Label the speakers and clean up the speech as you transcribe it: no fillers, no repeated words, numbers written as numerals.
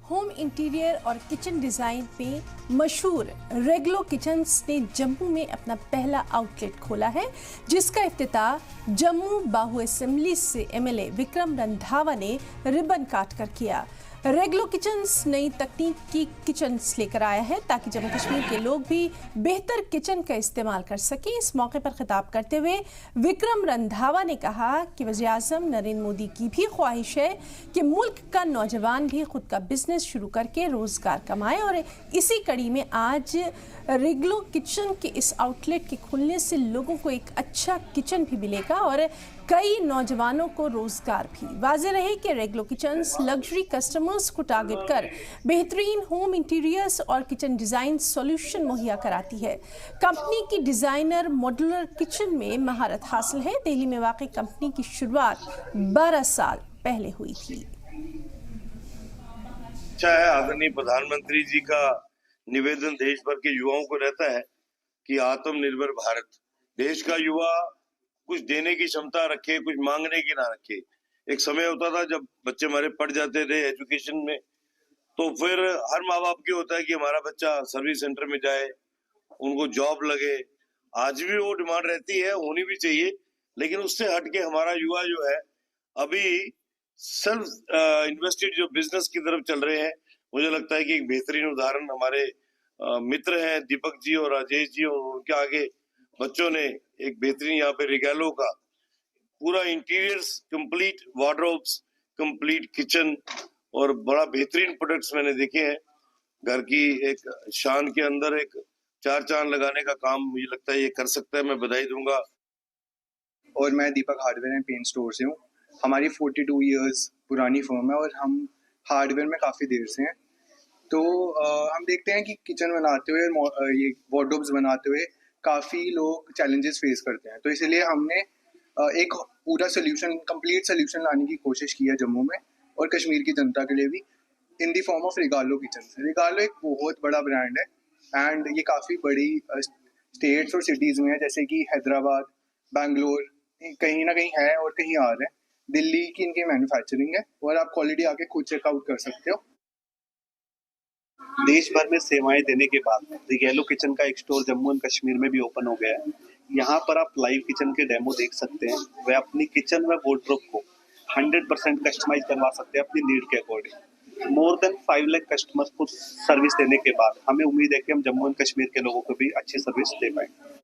Speaker 1: Home interior और kitchen design में मशहूर रेगलो किचन्स ने जम्मू में अपना पहला आउटलेट खोला है, जिसका इफ्तिताह जम्मू बाहु असेंबली से एमएलए विक्रम रंधावा ने रिबन काट कर किया। रेगलो किचन्स नई तकनीक की किचन्स लेकर आया है ताकि जम्मू कश्मीर के लोग भी बेहतर किचन का इस्तेमाल कर सकें। इस मौके पर खिताब करते हुए विक्रम रंधावा ने कहा कि वज़ीर-ए-आज़म नरेंद्र मोदी की भी ख्वाहिश है कि मुल्क का नौजवान भी खुद का बिजनेस शुरू करके रोजगार कमाए, और इसी कड़ी में आज रेगलो किचन के इस आउटलेट के खुलने से लोगों को एक अच्छा किचन भी मिलेगा और कई नौजवानों को रोजगार भी। वाज़ेह रहे कि रेगलो किचन्स लग्जरी कस्टमर्स को टारगेट कर बेहतरीन होम इंटीरियर्स और किचन डिज़ाइन सॉल्यूशन मुहैया कराती है। कंपनी की डिज़ाइनर मॉड्यूलर किचन में महारत हासिल है। दिल्ली में वाक़ई कंपनी की शुरुआत 12 साल पहले हुई थी।
Speaker 2: अच्छा है, आदरणीय प्रधानमंत्री जी का निवेदन देश भर के युवाओं को रहता है कि आत्मनिर्भर भारत, देश का युवा कुछ देने की क्षमता रखे, कुछ मांगने की ना रखे। एक समय होता था जब बच्चे हमारे पढ़ जाते थे एजुकेशन में, तो फिर हर माँ बाप की होता है कि हमारा बच्चा सर्विस सेंटर में जाए, उनको जॉब लगे। आज भी वो डिमांड रहती है, होनी भी चाहिए, लेकिन उससे हटके हमारा युवा जो है अभी सेल्फ इन्वेस्टेड जो बिजनेस की तरफ चल रहे हैं। मुझे लगता है कि एक बेहतरीन उदाहरण हमारे मित्र हैं दीपक जी और राजेश जी, और उनके आगे बच्चों ने एक बेहतरीन यहाँ पे रिगैलो का पूरा interiors, complete wardrobes, complete kitchen और बड़ा बेहतरीन प्रोडक्ट्स मैंने देखे हैं। घर की एक शान के अंदर एक चार चांद लगाने का काम मुझे लगता है ये कर सकता है। मैं बधाई दूंगा।
Speaker 3: और मैं दीपक हार्डवेयर एंड पेंट स्टोर से हूँ। हमारी 42 इयर्स पुरानी फर्म है और हम हार्डवेयर में काफ़ी देर से हैं। तो हम देखते हैं कि किचन बनाते हुए ये वार्डरोब्स बनाते हुए काफ़ी लोग चैलेंजेस फेस करते हैं। तो इसलिए हमने एक पूरा सोल्यूशन, कंप्लीट सोल्यूशन लाने की कोशिश की है जम्मू में और कश्मीर की जनता के लिए भी, इन दी फॉर्म ऑफ रिगालो किचन। रिगालो एक बहुत बड़ा ब्रांड है एंड ये काफ़ी बड़ी स्टेट्स और सिटीज़ में है, जैसे कि हैदराबाद, बैंगलोर, कहीं ना कहीं है और कहीं आ रहे हैं। दिल्ली की इनकी मैन्युफैक्चरिंग है और आप क्वालिटी आके खुद चेकआउट कर सकते हो।
Speaker 4: देश भर में सेवाएं देने के बाद रिगैलो किचन का एक स्टोर जम्मू एंड कश्मीर में भी ओपन हो गया है। यहाँ पर आप लाइव किचन के डेमो देख सकते हैं। वह अपनी किचन व वार्डरोब को 100% कस्टमाइज करवा सकते हैं अपनी नीड के according. More than 5 lakh customers को सर्विस देने के बाद हमें उम्मीद है कि हम जम्मू एंड कश्मीर के लोगों को भी अच्छी सर्विस दे पाएंगे।